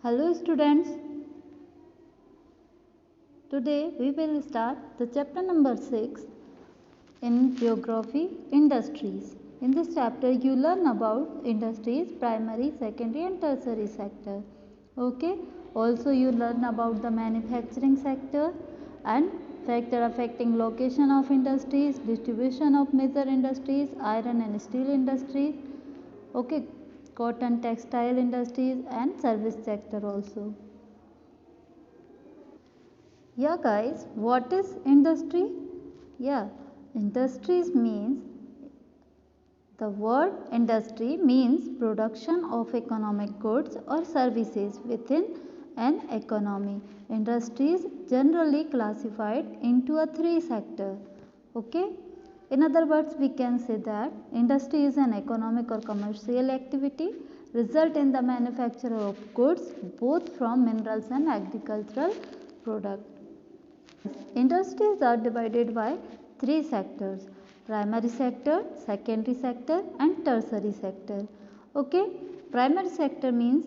Hello students, today we will start the chapter number 6 in Geography Industries. In this chapter you learn about industries, primary, secondary and tertiary sector. Okay, also you learn about the manufacturing sector and factor affecting location of industries, distribution of major industries, iron and steel industries. Okay, cotton textile industries and service sector also. Yeah guys, what is industry? Yeah, industries means, the word industry means production of economic goods or services within an economy. Industries generally classified into a three sector. Okay. In other words, we can say that industry is an economic or commercial activity result in the manufacture of goods both from minerals and agricultural products. Industries are divided by three sectors: primary sector, secondary sector and tertiary sector. Okay, primary sector means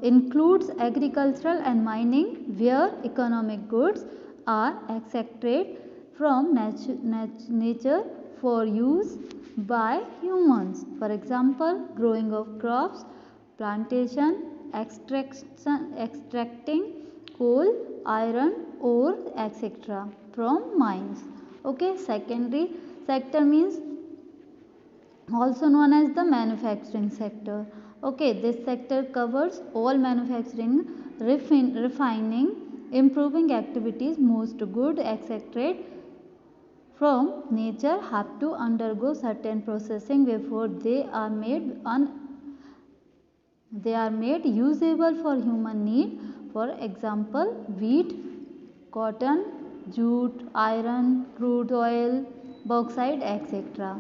includes agricultural and mining where economic goods are extracted from nature for use by humans. For example, growing of crops, plantation, extracting coal, iron ore, etc. from mines. Okay, secondary sector means also known as the manufacturing sector. Okay, this sector covers all manufacturing, refining, improving activities. Most goods extracted from nature have to undergo certain processing before they are made usable for human need. For example, wheat, cotton, jute, iron, crude oil, bauxite, etc.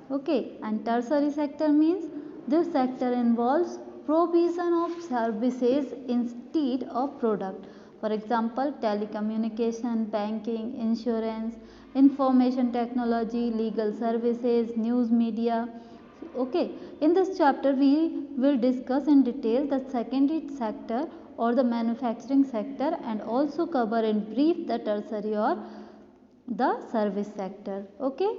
Okay, and tertiary sector means this sector involves provision of services instead of product. For example, telecommunication, banking, insurance, information technology, legal services, news media. Okay, in this chapter we will discuss in detail the secondary sector or the manufacturing sector and also cover in brief the tertiary or the service sector. Okay.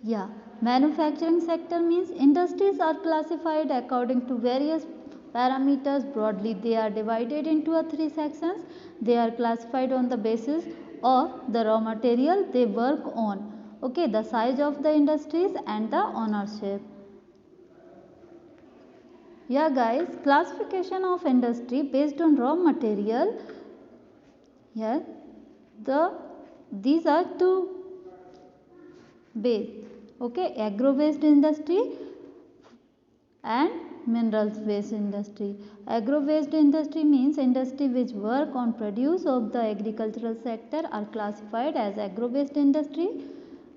Yeah, manufacturing sector means industries are classified according to various parameters. Broadly, they are divided into three sections. They are classified on the basis of the raw material they work on. Okay, the size of the industries and the ownership. Yeah guys, classification of industry based on raw material. Yeah, these are two base. Okay, agro based industry and minerals based industry. Agro based industry means industry which work on produce of the agricultural sector are classified as agro based industry.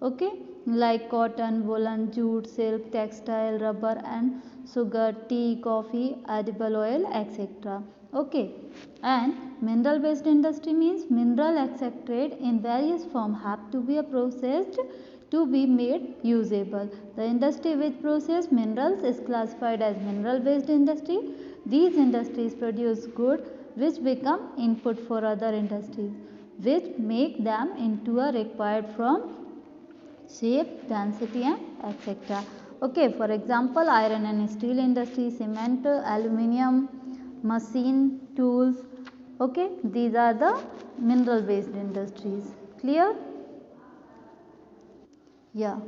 Okay, like cotton, woolen, jute, silk, textile, rubber and sugar, tea, coffee, edible oil, etc. Okay, and mineral based industry means mineral extracted in various form have to be processed to be made usable. The industry which process minerals is classified as mineral based industry. These industries produce goods which become input for other industries, which make them into a required from shape, density and etc. Okay, for example, iron and steel industry, cement, aluminium, machine, tools. Okay, these are the mineral based industries. Clear? Yeah.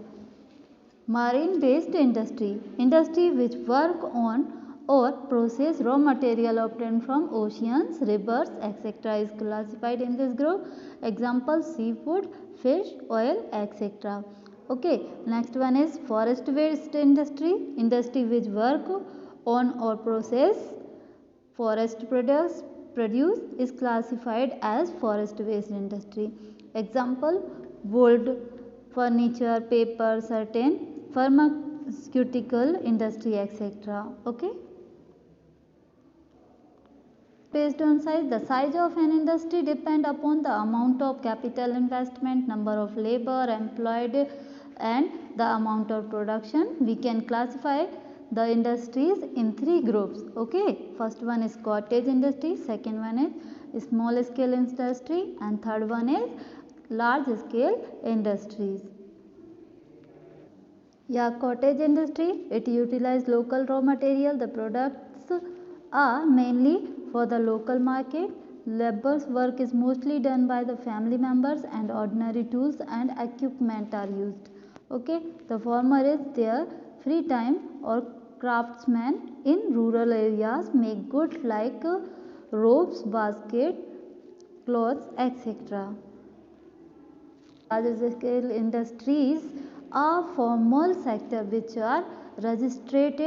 Marine based industry, industry which work on or process raw material obtained from oceans, rivers, etc. is classified in this group. Example, seafood, fish, oil, etc. Okay, next one is forest based industry, industry which work on or process forest produce is classified as forest based industry. Example, wood, furniture, paper, certain pharmaceutical industry, etc. Okay. Based on size, the size of an industry depend upon the amount of capital investment, number of labor employed and the amount of production. We can classify the industries in three groups. Okay, first one is cottage industry, second one is small scale industry and third one is large scale industries. Yeah, cottage industry, it utilizes local raw material. The products are mainly for the local market. Labor's work is mostly done by the family members and ordinary tools and equipment are used. Okay, the farmer is their free time or craftsmen in rural areas make goods like ropes, basket, clothes, etc. Large scale industries are formal sector which are registered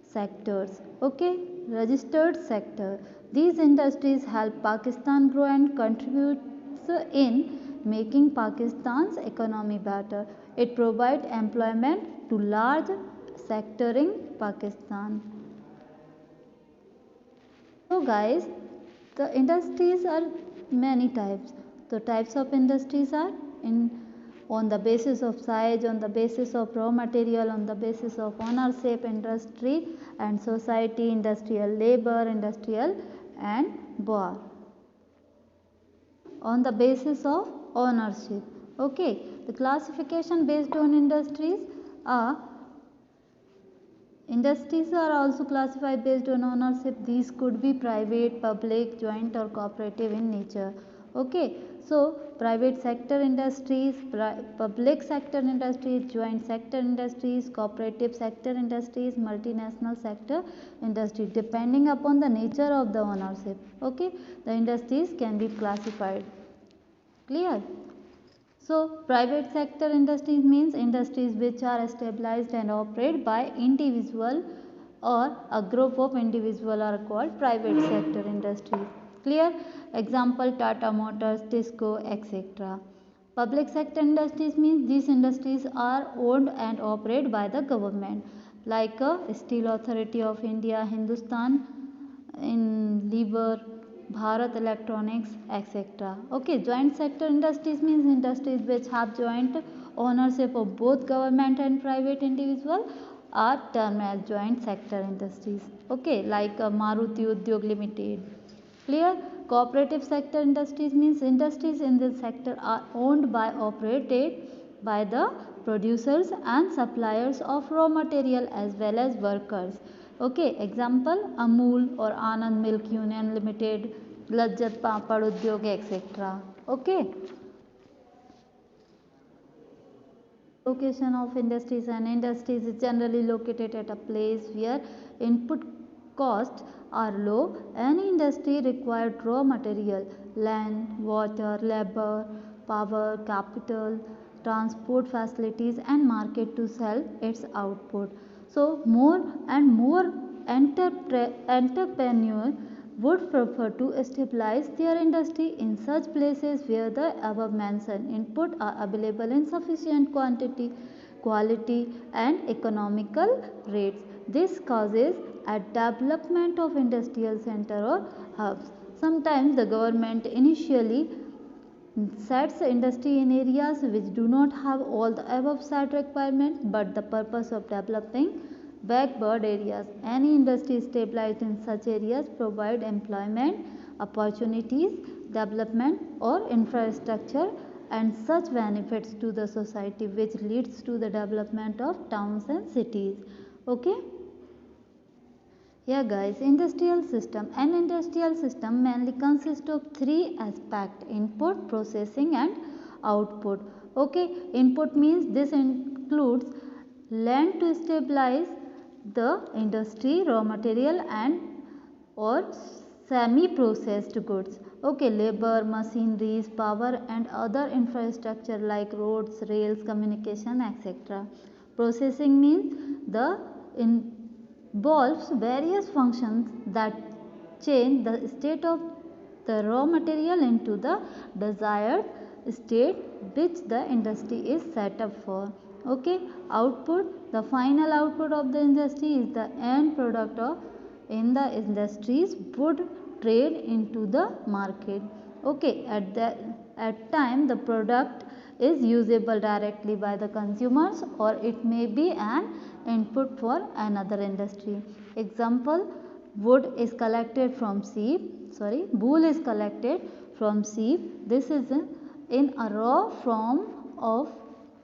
sectors. Okay, registered sector. These industries help Pakistan grow and contributes in making Pakistan's economy better. It provides employment to large sector in Pakistan. So guys, the industries are many types. The types of industries are in on the basis of size, on the basis of raw material, on the basis of ownership, industry and society, industrial labor, industrial and war. On the basis of ownership. Okay, the classification based on industries are industries are also classified based on ownership. These could be private, public, joint or cooperative in nature. Okay, so private sector industries, public sector industries, joint sector industries, cooperative sector industries, multinational sector industries, depending upon the nature of the ownership. Okay, the industries can be classified. Clear? So, private sector industries means industries which are established and operated by individual or a group of individual are called private sector industries. Clear? Example Tata Motors, Tisco, etc. Public sector industries means these industries are owned and operated by the government like Steel Authority of India, Hindustan in Lever, Bharat Electronics, etc. Okay, joint sector industries means industries which have joint ownership of both government and private individual are termed as joint sector industries. Okay, like Maruti Udyog Limited. Clear? Cooperative sector industries means industries in this sector are owned by operated by the producers and suppliers of raw material as well as workers. Okay, example Amul or Anand Milk Union Limited, Lajjat Papad Udyog, etc. Okay. Location of industries and industries is generally located at a place where input costs are low. Any industry required raw material, land, water, labor, power, capital, transport facilities and market to sell its output. So, more and more entrepreneurs would prefer to stabilize their industry in such places where the above mentioned input are available in sufficient quantity, quality and economical rates. This causes a development of industrial center or hubs. Sometimes the government initially sets industry in areas which do not have all the above said requirements, but the purpose of developing backward areas. Any industry stabilized in such areas provide employment opportunities, development or infrastructure and such benefits to the society which leads to the development of towns and cities. Okay. Yeah guys, industrial system. An industrial system mainly consists of three aspects: input, processing and output. Okay, input means this includes land to stabilize the industry, raw material and or semi-processed goods. Okay, labor, machineries, power and other infrastructure like roads, rails, communication, etc. Processing means the involves various functions that change the state of the raw material into the desired state which the industry is set up for. Okay, output, the final output of the industry is the end product of in the industries would trade into the market. Okay, at time the product is usable directly by the consumers, or it may be an input for another industry. Example, wood is collected from wool is collected from sheep. This is in a raw form of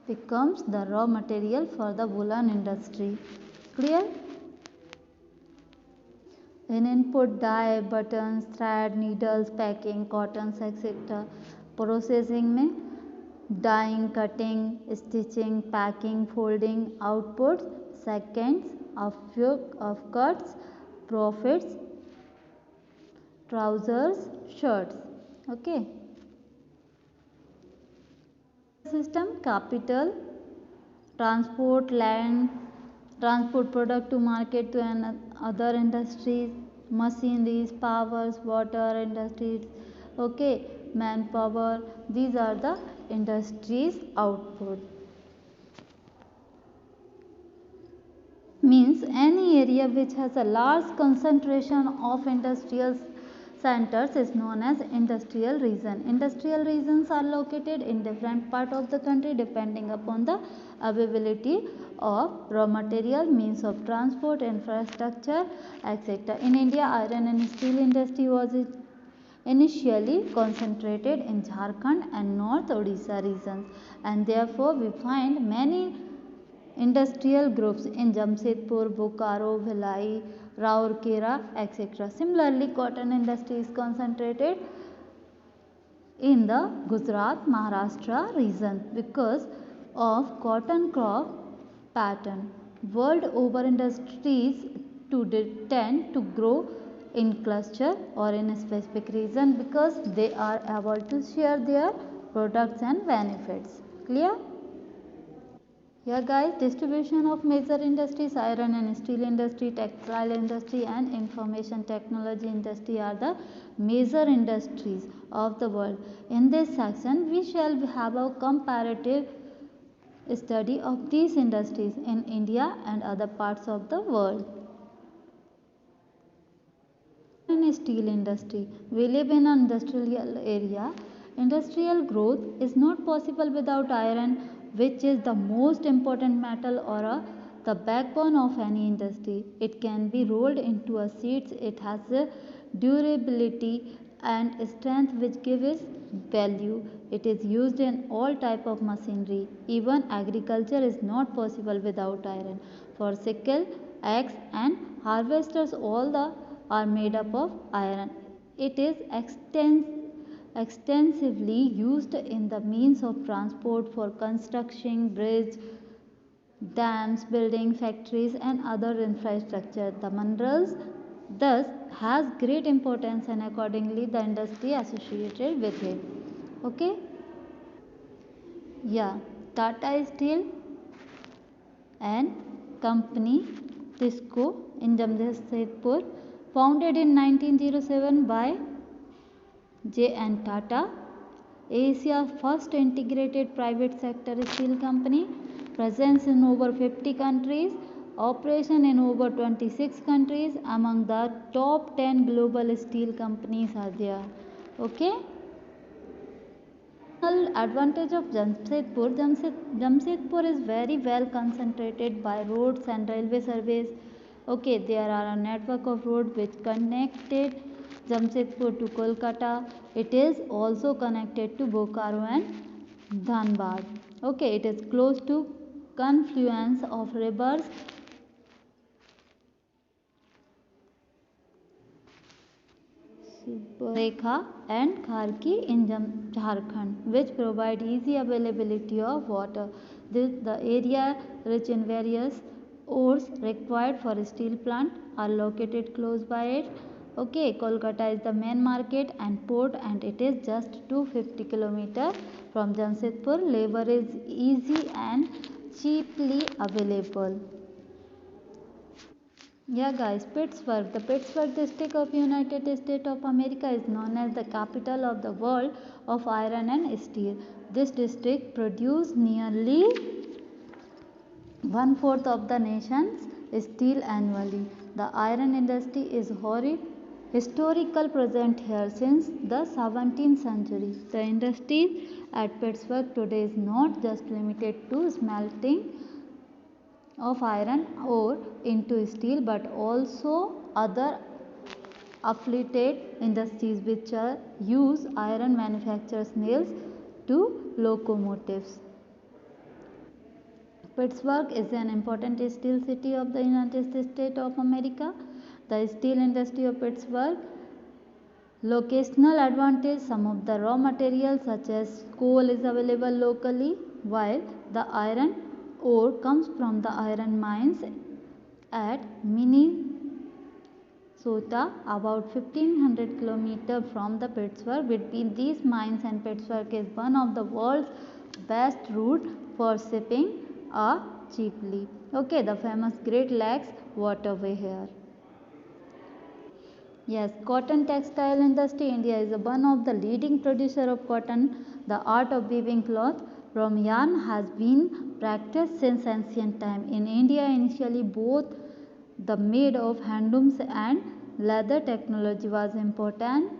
becomes the raw material for the woolen industry. Clear? In input, dye, buttons, thread, needles, packing, cottons, etc. Processing में dyeing, cutting, stitching, packing, folding. Outputs, seconds of cuts, profits, trousers, shirts. Okay. System, capital, transport, land, transport product to market to other industries, machineries, powers, water industries, okay, manpower. These are the industries output. Means any area which has a large concentration of industrial centers is known as industrial region. Industrial regions are located in different part of the country depending upon the availability of raw material, means of transport, infrastructure, etc. In India, iron and steel industry was initially concentrated in Jharkhand and North Odisha regions, and therefore we find many industrial groups in Jamshedpur, Bokaro, Bhilai, Raurkela, etc. Similarly, cotton industry is concentrated in the Gujarat, Maharashtra region because of cotton crop pattern. World over, industries tend to grow in cluster or in a specific region because they are able to share their products and benefits. Clear? Here guys, distribution of major industries: iron and steel industry, textile industry and information technology industry are the major industries of the world. In this section, we shall have a comparative study of these industries in India and other parts of the world. In steel industry, we live in an industrial area. Industrial growth is not possible without iron, which is the most important metal or the backbone of any industry. It can be rolled into a sheets. It has a durability and strength which gives value. It is used in all type of machinery. Even agriculture is not possible without iron. For sickle, axe and harvesters, all the are made up of iron. It is extensively used in the means of transport for construction, bridge, dams, building, factories and other infrastructure. The minerals thus has great importance and accordingly the industry associated with it. Okay. Yeah, Tata Steel and Company Tisco in Jamshedpur, founded in 1907 by J.N. Tata, Asia's first integrated private sector steel company, presence in over 50 countries, operation in over 26 countries. Among the top 10 global steel companies are there. Okay. Advantage of Jamshedpur is very well concentrated by roads and railway service. Okay, there are a network of road which connected Jamshedpur to Kolkata. It is also connected to Bokaro and Dhanbad. Okay, it is close to confluence of rivers Rekha and Kharki in Jharkhand, which provide easy availability of water. The area rich in various ores required for a steel plant are located close by it. Okay, Kolkata is the main market and port, and it is just 250 km from Jamshedpur. Labor is easy and cheaply available. Yeah guys, Pittsburgh. The Pittsburgh district of United States of America is known as the capital of the world of iron and steel. This district produces nearly 1/4 of the nation's steel annually. The iron industry is historical present here since the 17th century. The industry at Pittsburgh today is not just limited to smelting of iron ore into steel but also other affiliated industries which use iron manufacturers nails to locomotives. Pittsburgh is an important steel city of the United States of America. The steel industry of Pittsburgh locational advantage, some of the raw materials such as coal is available locally, while the iron ore comes from the iron mines at Minnesota, about 1500 km from the Pittsburgh. Between these mines and Pittsburgh is one of the world's best route for shipping cheaply. Okay, the famous Great Lakes waterway here. Yes, cotton textile industry. India is one of the leading producer of cotton. The art of weaving cloth from yarn has been practiced since ancient time. In India, initially both the made of handlooms and leather technology was important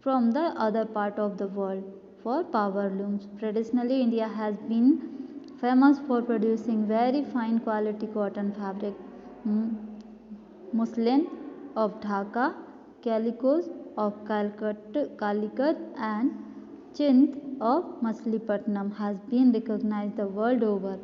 from the other part of the world for power looms. Traditionally, India has been famous for producing very fine quality cotton fabric, muslin of Dhaka, calicos of Calicut and chintz of Machilipatnam has been recognized the world over.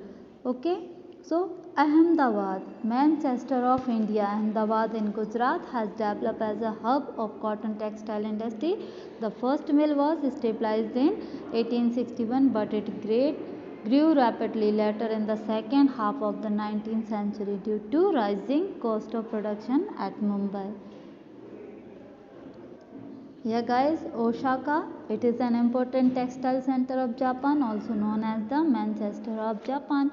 Okay, so Ahmedabad, Manchester of India, Ahmedabad in Gujarat has developed as a hub of cotton textile industry. The first mill was established in 1861 but it grew rapidly later in the second half of the 19th century due to rising cost of production at Mumbai. Here guys, Osaka, it is an important textile center of Japan, also known as the Manchester of Japan.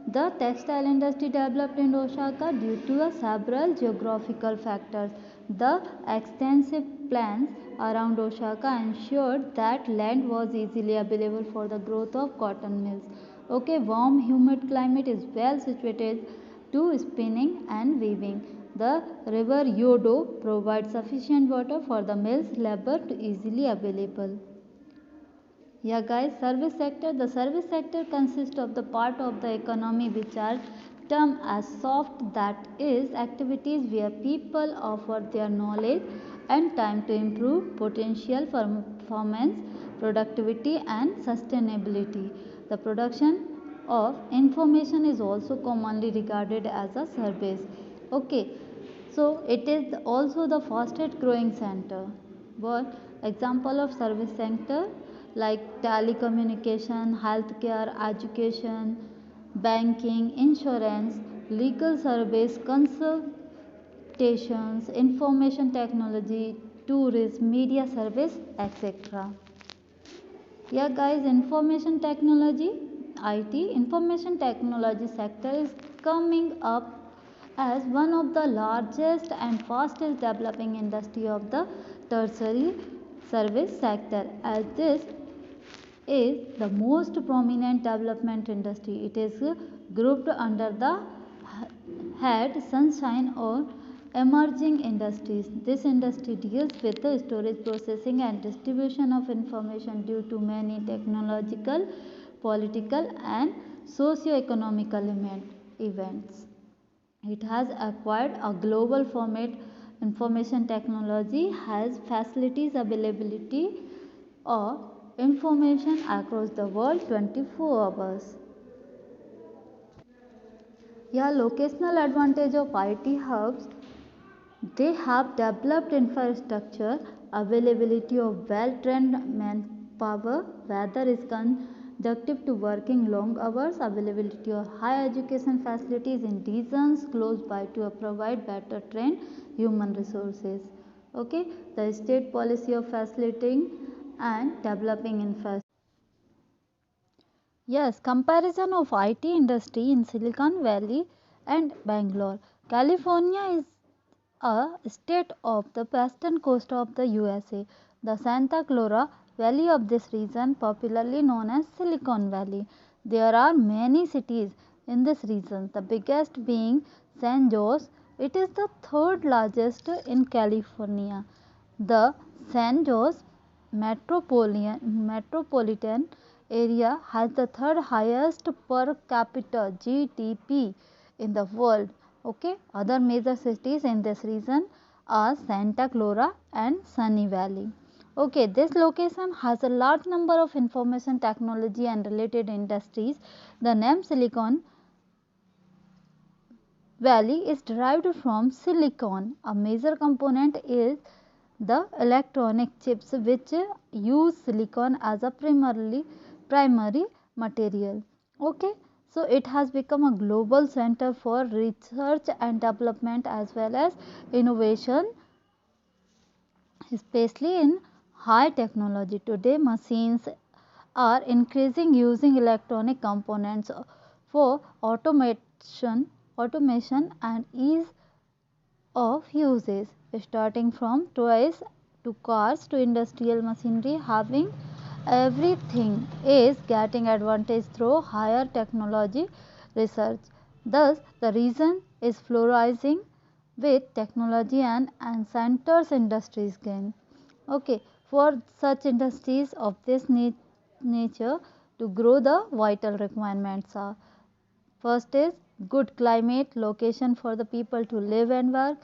The textile industry developed in Osaka due to several geographical factors. The extensive plains around Osaka ensured that land was easily available for the growth of cotton mills. Okay, warm humid climate is well situated to spinning and weaving. The river Yodo provides sufficient water for the mill's labor to easily available. Yeah guys, service sector. The service sector consists of the part of the economy which are termed as soft, that is activities where people offer their knowledge and time to improve potential performance, productivity and sustainability. The production of information is also commonly regarded as a service. Okay, so it is also the fastest growing center. What example of service sector like telecommunication, healthcare, education, banking, insurance, legal service, consultations, information technology, tourism, media service, etc. Yeah guys, information technology, IT, information technology sector is coming up as one of the largest and fastest developing industry of the tertiary service sector, as this is the most prominent development industry. It is grouped under the head sunshine or emerging industries. This industry deals with the storage, processing and distribution of information due to many technological, political and socio-economical events. It has acquired a global format. Information technology has facilities availability of information across the world 24 hours. Yeah, locational advantage of IT hubs. They have developed infrastructure, availability of well-trained manpower, weather is conducive to working long hours, availability of high education facilities in regions close by to provide better trained human resources. Okay, the state policy of facilitating and developing infrastructure. Yes, comparison of IT industry in Silicon Valley and Bangalore. California is a state of the western coast of the USA. The Santa Clara Valley of this region, popularly known as Silicon Valley. There are many cities in this region, the biggest being San Jose, It is the third largest in California. The San Jose metropolitan area has the third highest per capita GDP in the world. Okay. Other major cities in this region are Santa Clara and Sunny Valley. Okay, this location has a large number of information technology and related industries. The name Silicon Valley is derived from silicon. A major component is the electronic chips which use silicon as a primary material. Okay. So, it has become a global center for research and development as well as innovation, especially in high technology. Today, machines are increasing using electronic components for automation and ease of uses, starting from toys to cars to industrial machinery. Having everything is getting advantage through higher technology research. Thus, the region is flourishing with technology and centers industries gain. Okay, for such industries of this nature to grow, the vital requirements are: first is good climate location for the people to live and work.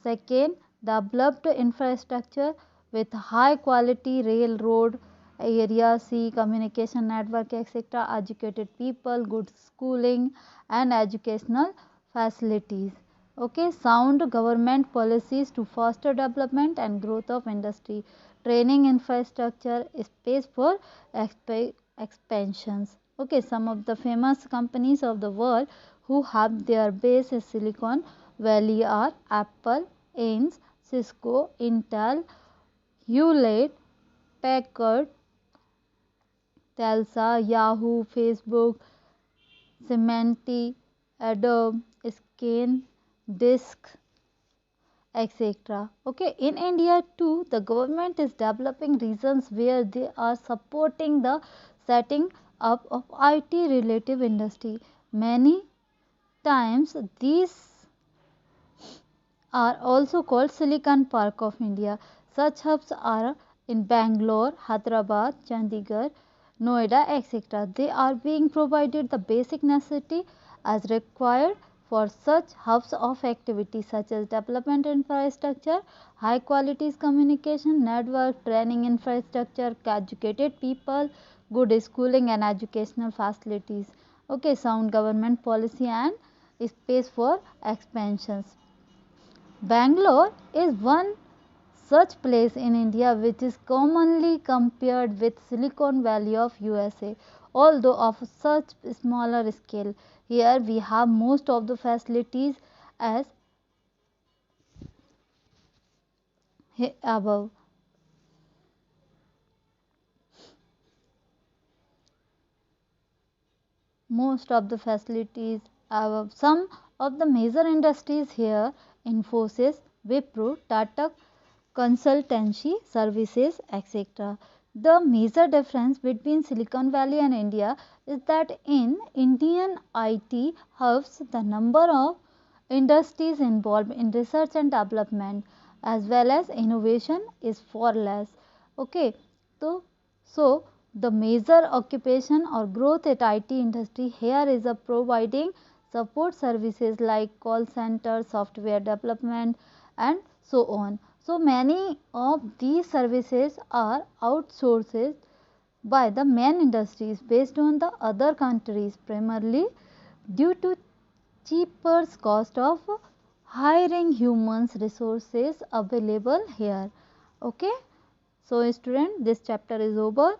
Second, developed infrastructure with high quality railroad area, sea, communication network, etc. Educated people, good schooling and educational facilities. Okay, sound government policies to foster development and growth of industry, training infrastructure, space for expansions. Okay, some of the famous companies of the world who have their base in Silicon Valley are Apple, Ames, Cisco, Intel, Hewlett Packard, Telsa, Yahoo, Facebook, Symantec, Adobe, Scan, Disk, etc. Okay, in India too, the government is developing regions where they are supporting the setting up of IT related industry. Many times these are also called Silicon Park of India. Such hubs are in Bangalore, Hyderabad, Chandigarh, Noida, etc. They are being provided the basic necessity as required for such hubs of activity such as development infrastructure, high quality communication network, training infrastructure, educated people, good schooling and educational facilities. Okay, sound government policy and space for expansions. Bangalore is one such place in India which is commonly compared with Silicon Valley of USA, although of such smaller scale. Here we have most of the facilities as above. Most of the facilities above. Some of the major industries here: Infosys, Wipro, Tata Consultancy Services, etc. The major difference between Silicon Valley and India is that in Indian IT hubs, the number of industries involved in research and development as well as innovation is far less. Okay, so the major occupation or growth at IT industry here is a providing support services like call center, software development and so on. So, many of these services are outsourced by the main industries based on the other countries, primarily due to cheaper cost of hiring humans resources available here. Okay. So, student, this chapter is over.